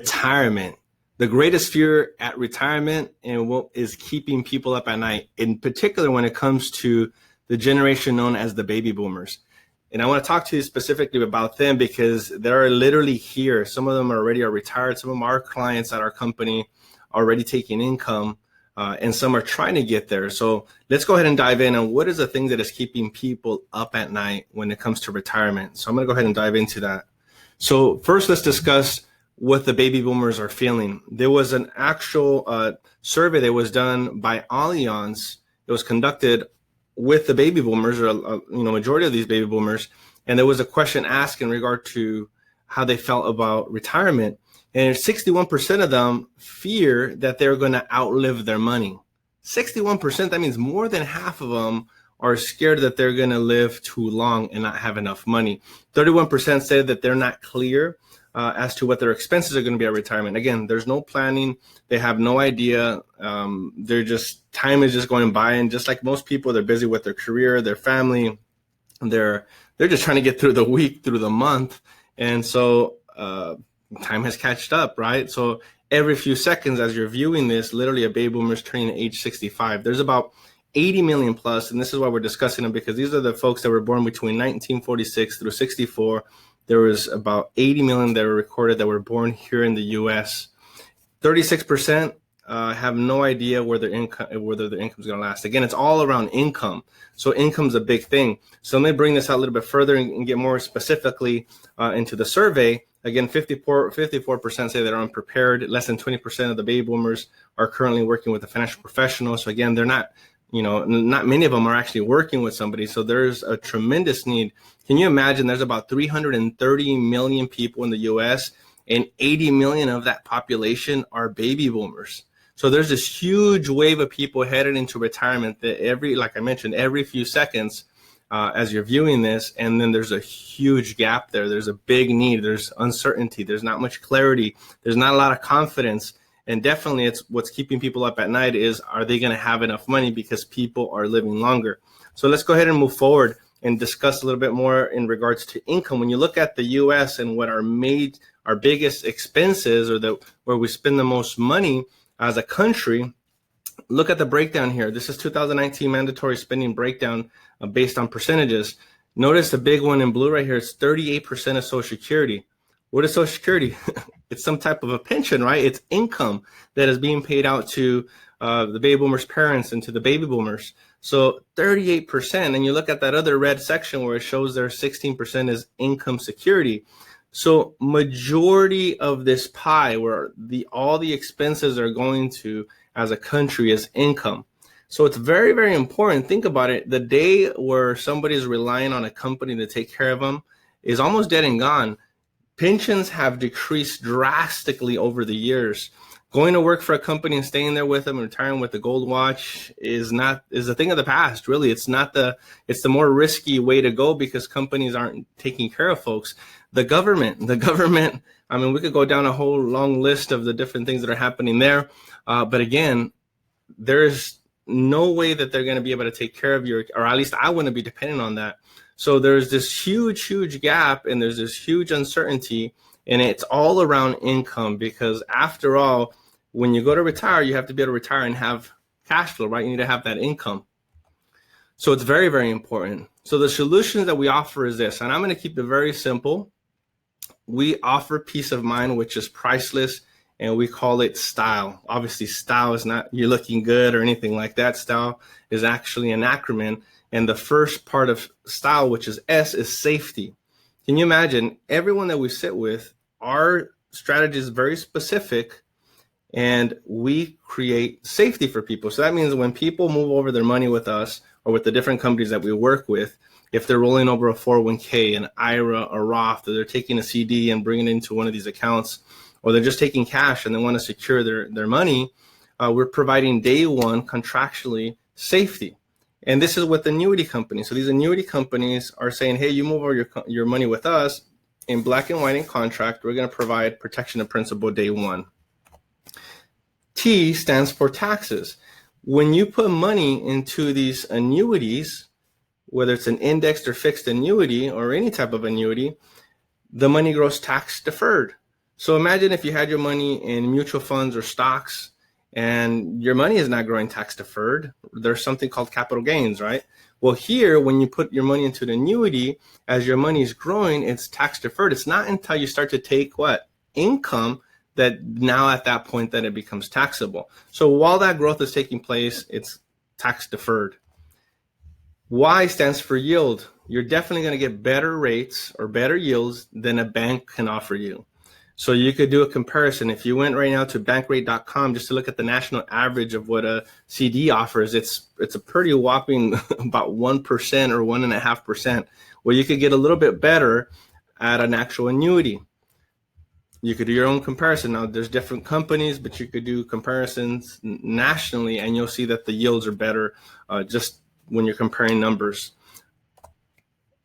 Retirement. The greatest fear at retirement and what is keeping people up at night, in particular when it comes to the generation known as the baby boomers. And I want to talk to you specifically about them because they're literally here. Some of them already are retired. Some of them are clients at our company already taking income, and some are trying to get there. So let's go ahead and dive in on what is the thing that is keeping people up at night when it comes to retirement. So I'm going to go ahead and dive into that. So first, let's discuss what the baby boomers are feeling. There was an actual survey that was done by Allianz. It was conducted with the baby boomers, or majority of these baby boomers, and there was a question asked in regard to how they felt about retirement. And 61% of them fear that they're going to outlive their money. 61%, that means more than half of them are scared that they're going to live too long and not have enough money. 31% said that they're not clear as to what their expenses are going to be at retirement. Again, there's no planning. They have no idea. Time is just going by. And just like most people, they're busy with their career, their family. They're just trying to get through the week, through the month. And so time has catched up, right? So every few seconds as you're viewing this, literally a baby boomer is turning age 65. There's about 80 million plus, and this is why we're discussing them, because these are the folks that were born between 1946 through 64. There was about 80 million that were recorded that were born here in the U.S. 36% have no idea whether their income is going to last. Again, it's all around income. So income's a big thing. So let me bring this out a little bit further and get more specifically into the survey. Again, 54% say they're unprepared. Less than 20% of the baby boomers are currently working with a financial professional. So again, they're not, not many of them are actually working with somebody. So there's a tremendous need. Can you imagine there's about 330 million people in the U.S. and 80 million of that population are baby boomers. So there's this huge wave of people headed into retirement that like I mentioned, every few seconds as you're viewing this, and then there's a huge gap there. There's a big need. There's uncertainty. There's not much clarity. There's not a lot of confidence. And definitely it's what's keeping people up at night is, are they going to have enough money because people are living longer? So let's go ahead and move forward and discuss a little bit more in regards to income. When you look at the U.S. and what our biggest expenses, or where we spend the most money as a country, look at the breakdown here. This is 2019 mandatory spending breakdown based on percentages. Notice the big one in blue right here is 38% of Social Security. What is Social Security? It's some type of a pension, right? It's income that is being paid out to the baby boomers' parents and to the baby boomers. So 38%. And you look at that other red section where it shows there 16% is income security. So majority of this pie, where all the expenses are going to as a country, is income. So it's very, very important. Think about it. The day where somebody is relying on a company to take care of them is almost dead and gone. Pensions have decreased drastically over the years. Going to work for a company and staying there with them and retiring with a gold watch is a thing of the past. Really, it's the more risky way to go, because companies aren't taking care of folks. The government, I mean, we could go down a whole long list of the different things that are happening there. But again, there's no way that they're going to be able to take care of you, or at least I wouldn't be dependent on that. So there's this huge, huge gap, and there's this huge uncertainty, and it's all around income, because after all, when you go to retire, you have to be able to retire and have cash flow, right? You need to have that income. So it's very, very important. So the solutions that we offer is this, and I'm going to keep it very simple. We offer peace of mind, which is priceless, and we call it style. Obviously, style is not you're looking good or anything like that. Style is actually an acronym. And the first part of style, which is S, is safety. Can you imagine everyone that we sit with, our strategy is very specific, and we create safety for people. So that means when people move over their money with us or with the different companies that we work with, if they're rolling over a 401k, an IRA, a Roth, or they're taking a CD and bringing it into one of these accounts, or they're just taking cash and they want to secure their money, we're providing day one contractually safety. And this is with annuity companies. So these annuity companies are saying, hey, you move over your money with us in black and white in contract, we're going to provide protection of principal day one. T stands for taxes. When you put money into these annuities, whether it's an indexed or fixed annuity or any type of annuity, the money grows tax deferred. So imagine if you had your money in mutual funds or stocks and your money is not growing tax deferred. There's something called capital gains, right? Well, here, when you put your money into an annuity, as your money is growing, it's tax deferred. It's not until you start to take what? Income, that now at that point that it becomes taxable. So while that growth is taking place, it's tax deferred. Y stands for yield. You're definitely going to get better rates or better yields than a bank can offer you. So you could do a comparison. If you went right now to bankrate.com just to look at the national average of what a CD offers, it's a pretty whopping about 1% or 1.5%. Well, you could get a little bit better at an actual annuity. You could do your own comparison. Now, there's different companies, but you could do comparisons nationally, and you'll see that the yields are better just when you're comparing numbers.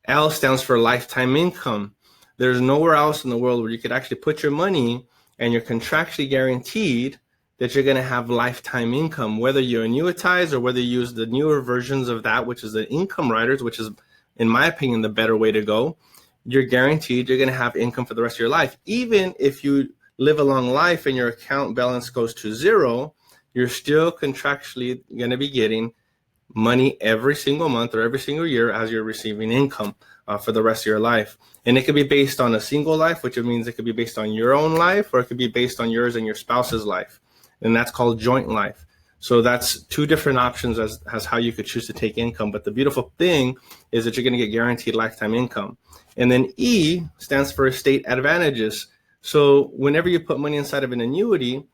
L stands for lifetime income. There's nowhere else in the world where you could actually put your money and you're contractually guaranteed that you're going to have lifetime income, whether you annuitize or whether you use the newer versions of that, which is the income riders, which is, in my opinion, the better way to go. You're guaranteed you're going to have income for the rest of your life. Even if you live a long life and your account balance goes to zero, you're still contractually going to be getting money every single month or every single year as you're receiving income for the rest of your life. And it could be based on a single life, which means it could be based on your own life, or it could be based on yours and your spouse's life. And that's called joint life. So that's two different options as how you could choose to take income. But the beautiful thing is that you're going to get guaranteed lifetime income. And then E stands for estate advantages. So whenever you put money inside of an annuity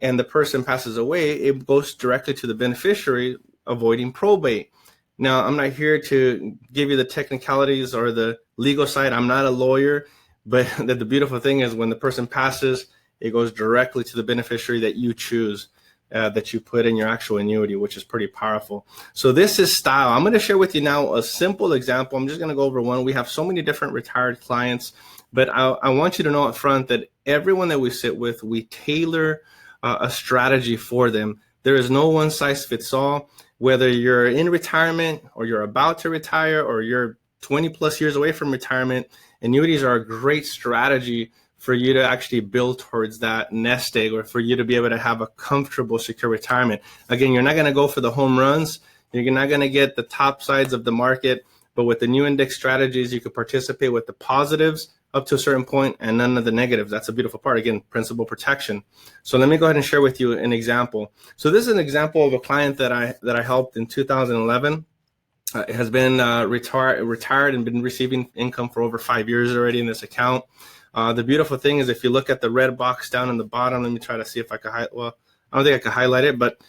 and the person passes away, it goes directly to the beneficiary, avoiding probate. Now, I'm not here to give you the technicalities or the legal side. I'm not a lawyer, but the beautiful thing is when the person passes, it goes directly to the beneficiary that you choose, that you put in your actual annuity, which is pretty powerful. So this is style. I'm going to share with you now a simple example. I'm just going to go over one. We have so many different retired clients, but I want you to know up front that everyone that we sit with, we tailor a strategy for them. There is no one size fits all. Whether you're in retirement or you're about to retire or you're 20 plus years away from retirement, annuities are a great strategy for you to actually build towards that nest egg, or for you to be able to have a comfortable, secure retirement. Again, you're not going to go for the home runs. You're not going to get the top sides of the market, but with the new index strategies, you can participate with the positives up to a certain point and none of the negatives. That's a beautiful part. Again, principal protection. So let me go ahead and share with you an example. So this is an example of a client that I helped in 2011. It has been retired and been receiving income for over 5 years already in this account. The beautiful thing is if you look at the red box down in the bottom, let me try to see if I can well, I don't think I can highlight it, but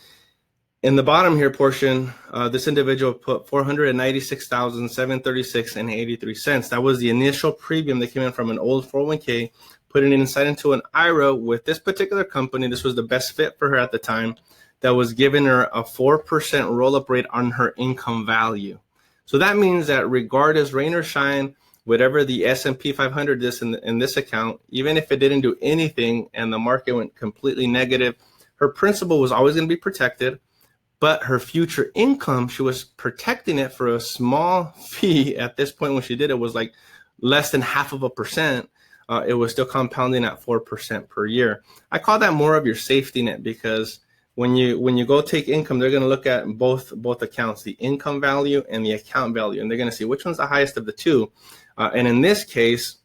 in the bottom here portion, this individual put $496,736.83. That was the initial premium that came in from an old 401k, putting it inside into an IRA with this particular company. This was the best fit for her at the time, that was giving her a 4% roll-up rate on her income value. So that means that regardless, rain or shine, whatever the S&P 500 is in this account, even if it didn't do anything and the market went completely negative, her principal was always going to be protected. But her future income, she was protecting it for a small fee. At this point when she did it, was like less than 0.5%. It was still compounding at 4% per year. I call that more of your safety net, because when you go take income, they're going to look at both accounts, the income value and the account value, and they're going to see which one's the highest of the two. And in this case,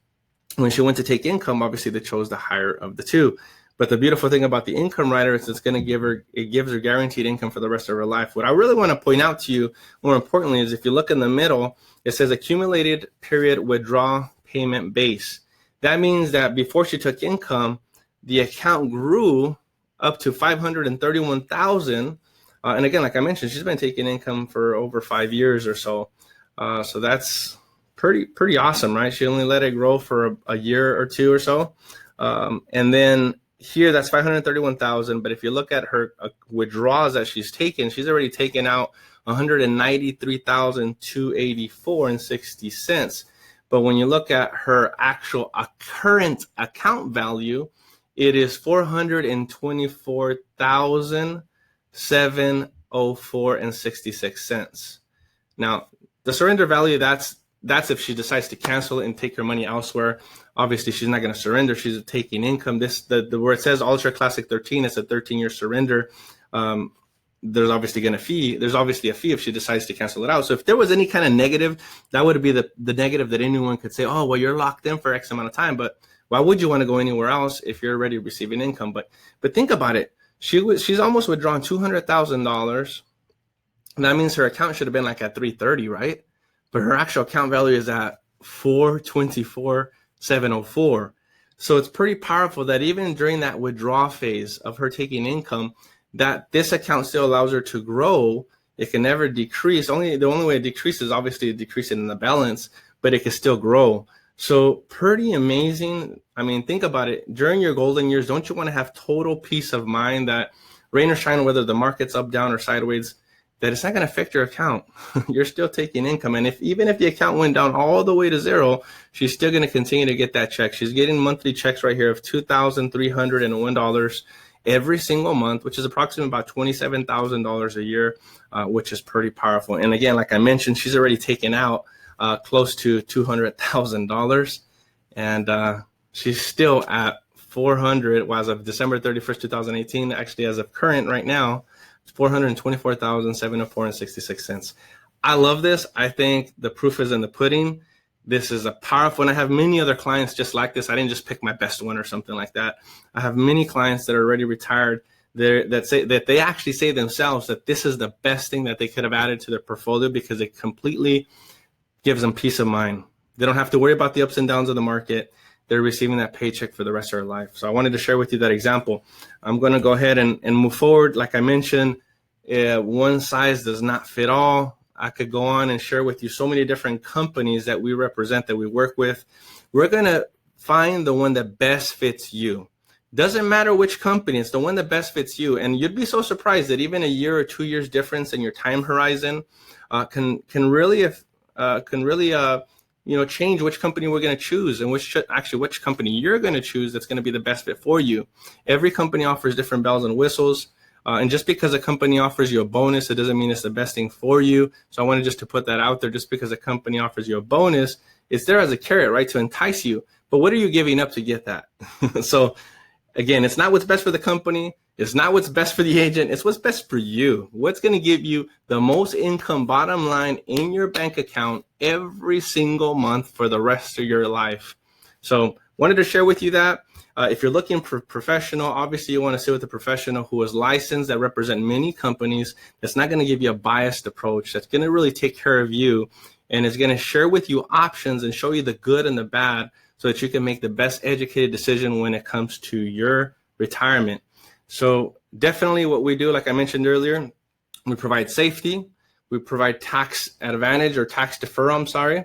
when she went to take income, obviously they chose the higher of the two. But the beautiful thing about the income rider is it gives her guaranteed income for the rest of her life. What I really want to point out to you, more importantly, is if you look in the middle, it says accumulated period withdrawal payment base. That means that before she took income, the account grew up to $531,000. And again, like I mentioned, she's been taking income for over 5 years or so. So that's pretty awesome, right? She only let it grow for a year or two or so. And then here, that's $531,000. But if you look at her withdrawals that she's taken, she's already taken out $193,284.60. But when you look at her actual current account value, it is $424,704.66. Now, the surrender value, that's if she decides to cancel it and take her money elsewhere. Obviously, she's not going to surrender. She's taking income. Where it says Ultra Classic 13, it's a 13-year surrender. There's obviously a fee if she decides to cancel it out. So if there was any kind of negative, that would be the negative that anyone could say, oh, well, you're locked in for X amount of time, but why would you want to go anywhere else if you're already receiving income? But think about it. She's almost withdrawn $200,000. That means her account should have been like at 330, right? But her actual account value is at 424,704. So it's pretty powerful that even during that withdrawal phase of her taking income, that this account still allows her to grow. It can never decrease. The only way it decreases, obviously, decreasing in the balance, but it can still grow. So pretty amazing. I mean, think about it. During your golden years, don't you want to have total peace of mind that rain or shine, whether the market's up, down, or sideways, that it's not going to affect your account? You're still taking income. And even if the account went down all the way to zero, she's still going to continue to get that check. She's getting monthly checks right here of $2,301 every single month, which is approximately about $27,000 a year, which is pretty powerful. And again, like I mentioned, she's already taken out close to $200,000, and she's still at 400. Well, as of December 31st, 2018, actually, as of current right now, it's $424,704.66. I love this. I think the proof is in the pudding. This is a powerful, and I have many other clients just like this. I didn't just pick my best one or something like that. I have many clients that are already retired that they actually say themselves that this is the best thing that they could have added to their portfolio because it completely gives them peace of mind. They don't have to worry about the ups and downs of the market. They're receiving that paycheck for the rest of their life. So I wanted to share with you that example. I'm going to go ahead and move forward. Like I mentioned, one size does not fit all. I could go on and share with you so many different companies that we represent, that we work with. We're going to find the one that best fits you. Doesn't matter which company, it's the one that best fits you. And you'd be so surprised that even a year or 2 years difference in your time horizon can really change which company we're going to choose and which company you're going to choose that's going to be the best fit for you. Every company offers different bells and whistles. And just because a company offers you a bonus, it doesn't mean it's the best thing for you. So I wanted just to put that out there. Just because a company offers you a bonus, it's there as a carrot, right, to entice you. But what are you giving up to get that? So again, it's not what's best for the company. It's not what's best for the agent. It's what's best for you. What's going to give you the most income, bottom line, in your bank account every single month for the rest of your life. So wanted to share with you that. If you're looking for professional, obviously you want to sit with a professional who is licensed, that represent many companies, that's not going to give you a biased approach, that's going to really take care of you and is going to share with you options and show you the good and the bad so that you can make the best educated decision when it comes to your retirement. So definitely what we do, like I mentioned earlier, we provide safety, we provide tax advantage or tax deferral,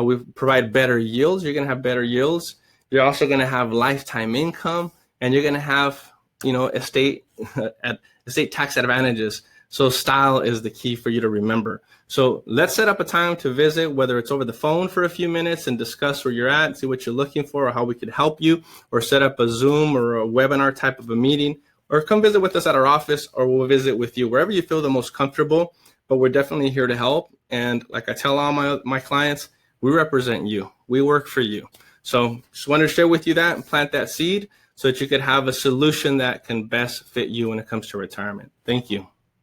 we provide better yields. You're going to have better yields. You're also going to have lifetime income, and you're going to have, estate tax advantages. So style is the key for you to remember. So let's set up a time to visit, whether it's over the phone for a few minutes and discuss where you're at, see what you're looking for or how we could help you, or set up a Zoom or a webinar type of a meeting, or come visit with us at our office, or we'll visit with you wherever you feel the most comfortable. But we're definitely here to help. And like I tell all my clients, we represent you. We work for you. So just wanted to share with you that and plant that seed so that you could have a solution that can best fit you when it comes to retirement. Thank you.